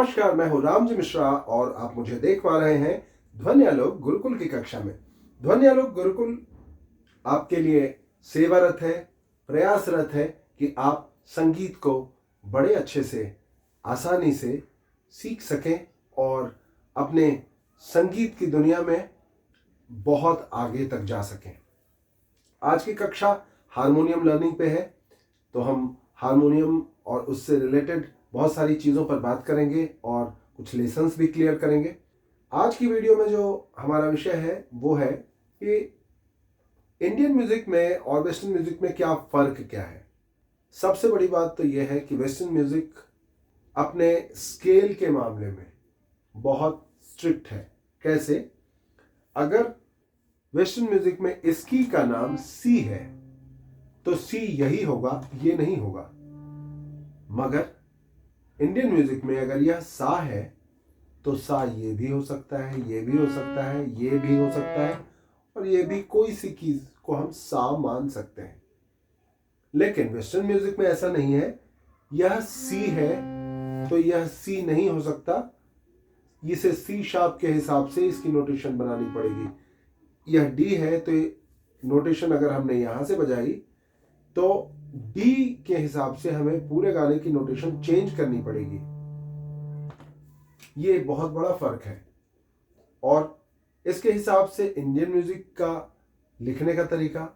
नमस्कार, मैं हूं रामजी मिश्रा और आप मुझे देख पा रहे हैं ध्वन्यालोक गुरुकुल की कक्षा में। ध्वन्यालोक गुरुकुल आपके लिए सेवारत है, प्रयासरत है कि आप संगीत को बड़े अच्छे से, आसानी से सीख सकें और अपने संगीत की दुनिया में बहुत आगे तक जा सकें। आज की कक्षा हारमोनियम लर्निंग पे है, तो हम हारमोनियम और उससे रिलेटेड बहुत सारी चीज़ों पर बात करेंगे और कुछ लेसन्स भी क्लियर करेंगे। आज की वीडियो में जो हमारा विषय है वो है कि इंडियन म्यूज़िक में और वेस्टर्न म्यूज़िक में क्या है। सबसे बड़ी बात तो यह है कि वेस्टर्न म्यूज़िक अपने स्केल के मामले में बहुत स्ट्रिक्ट है। कैसे? अगर वेस्टर्न म्यूज़िक में इसकी का नाम सी है तो सी यही होगा, ये नहीं होगा। मगर इंडियन म्यूजिक में अगर यह सा है तो सा ये भी हो सकता है, ये भी हो सकता है, ये भी हो सकता है और ये भी, कोई सी चीज को हम सा मान सकते हैं। लेकिन वेस्टर्न म्यूजिक में ऐसा नहीं है। यह सी है तो यह सी नहीं हो सकता, इसे सी शार्प के हिसाब से इसकी नोटेशन बनानी पड़ेगी। यह डी है तो नोटेशन अगर हमने यहां से बजाई तो डी के हिसाब से हमें पूरे गाने की नोटेशन चेंज करनी पड़ेगी। ये बहुत बड़ा फर्क है और इसके हिसाब से इंडियन म्यूजिक का लिखने का तरीका,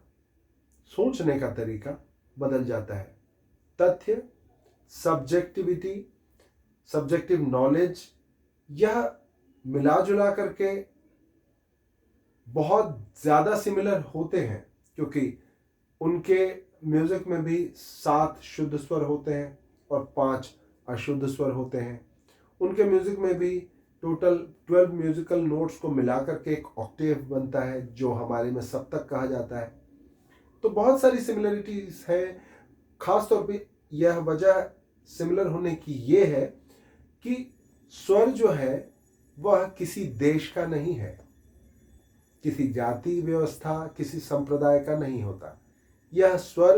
सोचने का तरीका बदल जाता है। तथ्य, सब्जेक्टिविटी, सब्जेक्टिव नॉलेज, यह मिला जुला करके बहुत ज्यादा सिमिलर होते हैं, क्योंकि उनके म्यूजिक में भी 7 शुद्ध स्वर होते हैं और 5 अशुद्ध स्वर होते हैं। उनके म्यूजिक में भी टोटल 12 म्यूजिकल नोट्स को मिलाकर के एक ऑक्टेव बनता है, जो हमारे में सप्तक कहा जाता है। तो बहुत सारी सिमिलरिटीज है। खासतौर पे यह वजह सिमिलर होने की ये है कि स्वर जो है वह किसी देश का नहीं है, किसी जाति व्यवस्था, किसी संप्रदाय का नहीं होता। यह स्वर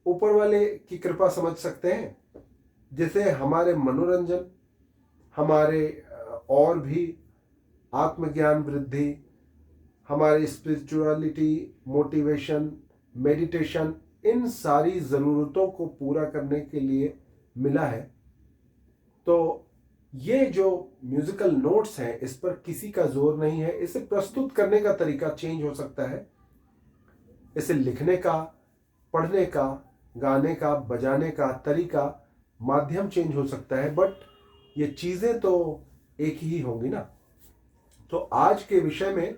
ऊपर वाले की कृपा समझ सकते हैं। जैसे हमारे मनोरंजन, हमारे और भी आत्मज्ञान वृद्धि, हमारी स्पिरिचुअलिटी, मोटिवेशन, मेडिटेशन, इन सारी ज़रूरतों को पूरा करने के लिए मिला है। तो ये जो म्यूजिकल नोट्स हैं, इस पर किसी का जोर नहीं है। इसे प्रस्तुत करने का तरीका चेंज हो सकता है, इसे लिखने का, पढ़ने का, गाने का, बजाने का तरीका, माध्यम चेंज हो सकता है, बट ये चीज़ें तो एक ही होंगी ना। तो आज के विषय में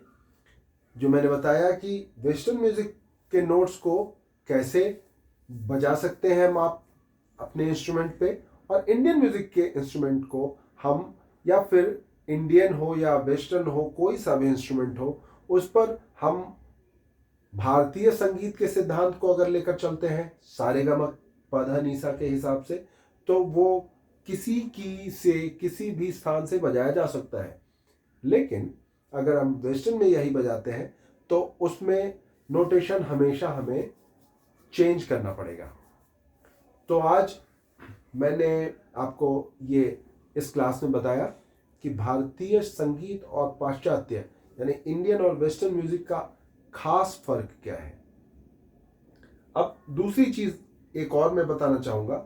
जो मैंने बताया कि वेस्टर्न म्यूजिक के नोट्स को कैसे बजा सकते हैं हम आप अपने इंस्ट्रूमेंट पे, और इंडियन म्यूजिक के इंस्ट्रूमेंट को हम, या फिर इंडियन हो या वेस्टर्न हो, कोई सा भी इंस्ट्रूमेंट हो, उस पर हम भारतीय संगीत के सिद्धांत को अगर लेकर चलते हैं, सारेगामा पधा निसा के हिसाब से, तो वो किसी की से किसी भी स्थान से बजाया जा सकता है। लेकिन अगर हम वेस्टर्न में यही बजाते हैं तो उसमें नोटेशन हमेशा हमें चेंज करना पड़ेगा। तो आज मैंने आपको ये इस क्लास में बताया कि भारतीय संगीत और पाश्चात्य यानी इंडियन और वेस्टर्न म्यूजिक का खास फर्क क्या है। अब दूसरी चीज एक और मैं बताना चाहूंगा।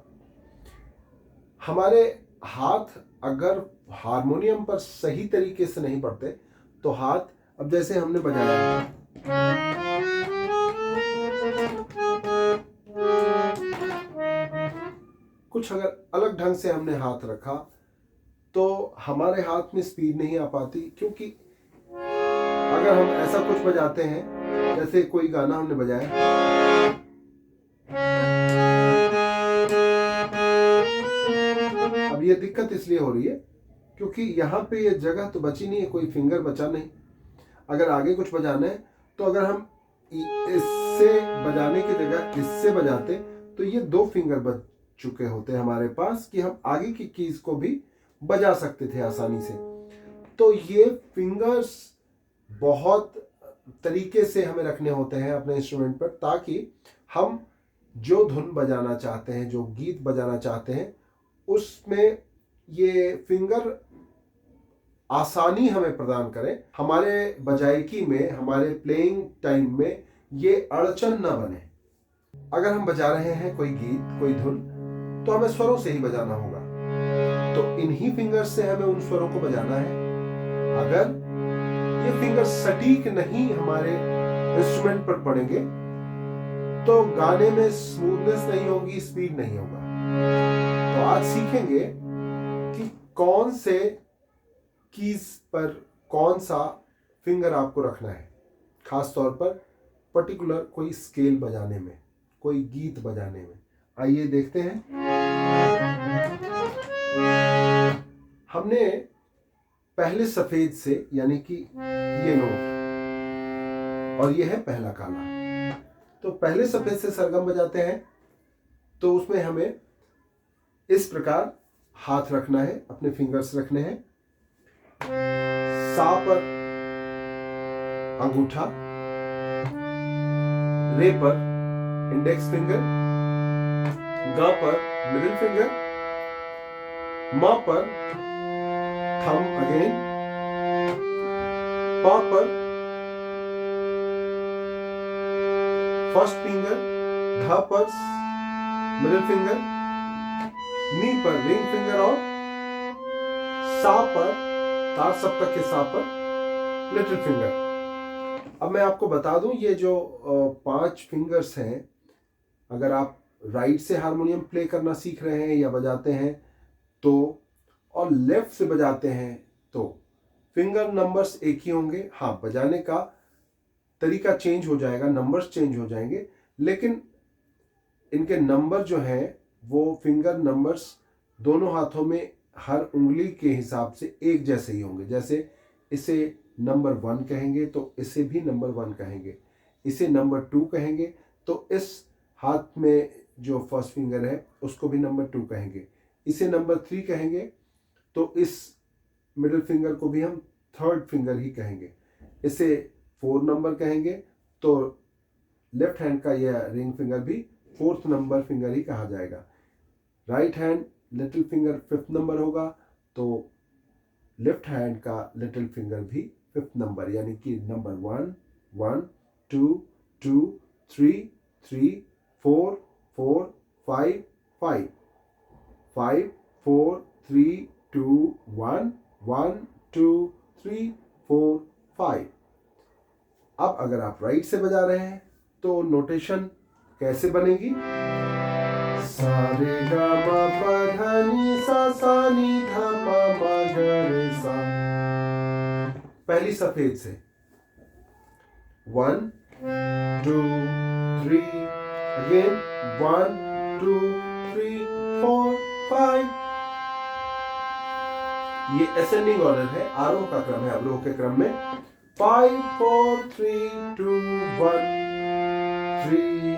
हमारे हाथ अगर हारमोनियम पर सही तरीके से नहीं पड़ते तो हाथ, अब जैसे हमने बजाया, कुछ अगर अलग ढंग से हमने हाथ रखा तो हमारे हाथ में स्पीड नहीं आ पाती, क्योंकि अगर हम ऐसा कुछ बजाते हैं, जैसे कोई गाना हमने बजाया, अब ये दिक्कत इसलिए हो रही है क्योंकि यहाँ पे ये जगह तो बची नहीं है, कोई फिंगर बचा नहीं। अगर आगे कुछ बजाना है तो अगर हम इससे बजाने की जगह इससे बजाते तो ये 2 फिंगर बच चुके होते हमारे पास कि हम आगे की कीज को भी बजा सकते थे आसानी से। तो ये फिंगर्स बहुत तरीके से हमें रखने होते हैं अपने इंस्ट्रूमेंट पर, ताकि हम जो धुन बजाना चाहते हैं, जो गीत बजाना चाहते हैं, उसमें ये फिंगर आसानी हमें प्रदान करें, हमारे बजायकी में, हमारे प्लेइंग टाइम में ये अड़चन न बने। अगर हम बजा रहे हैं कोई गीत, कोई धुन, तो हमें स्वरों से ही बजाना होगा, तो इन्हीं फिंगर्स से हमें उन स्वरों को बजाना है। अगर ये फिंगर सटीक नहीं हमारे इंस्ट्रूमेंट पर पड़ेंगे तो गाने में स्मूथनेस नहीं होगी, स्पीड नहीं होगा। तो आज सीखेंगे कि कौन से कीज पर कौन सा फिंगर आपको रखना है, खास तौर पर पर्टिकुलर कोई स्केल बजाने में, कोई गीत बजाने में। आइए देखते हैं। हमने पहले सफेद से, यानी कि ये नोट, और ये है पहला काला, तो पहले सफेद से सरगम बजाते हैं। तो उसमें हमें इस प्रकार हाथ रखना है, अपने फिंगर्स रखने हैं। सा पर अंगूठा, रे पर इंडेक्स फिंगर, ग पर मिडिल फिंगर, म पर थंब अगेन, प पर फर्स्ट फिंगर, ध पर मिडिल फिंगर, नी पर रिंग फिंगर और सा पर, तार सप्तक के सा पर लिटिल फिंगर। अब मैं आपको बता दूं, ये जो 5 फिंगर्स हैं, अगर आप राइट से हारमोनियम प्ले करना सीख रहे हैं या बजाते हैं तो, और लेफ्ट से बजाते हैं तो फिंगर नंबर्स एक ही होंगे। हाँ, बजाने का तरीका चेंज हो जाएगा, नंबर्स चेंज हो जाएंगे, लेकिन इनके नंबर जो हैं वो फिंगर नंबर्स दोनों हाथों में हर उंगली के हिसाब से एक जैसे ही होंगे। जैसे इसे नंबर 1 कहेंगे तो इसे भी नंबर 1 कहेंगे, इसे नंबर 2 कहेंगे तो इस हाथ में जो फर्स्ट फिंगर है उसको भी नंबर 2 कहेंगे, इसे नंबर 3 कहेंगे तो इस मिडिल फिंगर को भी हम थर्ड फिंगर ही कहेंगे, इसे 4 नंबर कहेंगे तो लेफ्ट हैंड का यह रिंग फिंगर भी 4th नंबर फिंगर ही कहा जाएगा। Right hand little finger 5th number होगा तो लेफ्ट हैंड का लिटिल फिंगर भी 5th नंबर, यानी कि नंबर 1 1 2 2 3 3 4 4 5 5 5 4 3 2 1 1 2 3 4 5। अब अगर आप राइट से बजा रहे हैं तो नोटेशन कैसे बनेगी? सा रे गा मा पा धा नी सा, सा नी धा पा मा ग रे सा। पहली सफेद से 1 2 3, अगेन 1 2 3 4 5। ये असेंडिंग ऑर्डर है, आरोह का क्रम है। अवरोह के क्रम में 5 4 3 2 1 3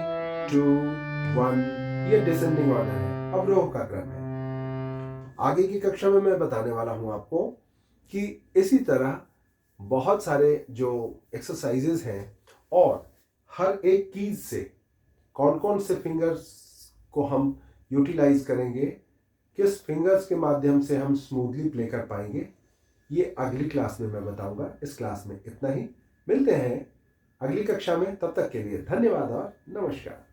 2 1, ये डिसेंडिंग ऑर्डर है, अवरोह का क्रम है। आगे की कक्षा में मैं बताने वाला हूं आपको कि इसी तरह बहुत सारे जो एक्सरसाइजेज हैं और हर एक कीज से कौन कौन से फिंगर्स को हम यूटिलाइज करेंगे, किस फिंगर्स के माध्यम से हम स्मूथली प्ले कर पाएंगे, ये अगली क्लास में मैं बताऊंगा। इस क्लास में इतना ही, मिलते हैं अगली कक्षा में, तब तक के लिए धन्यवाद और नमस्कार।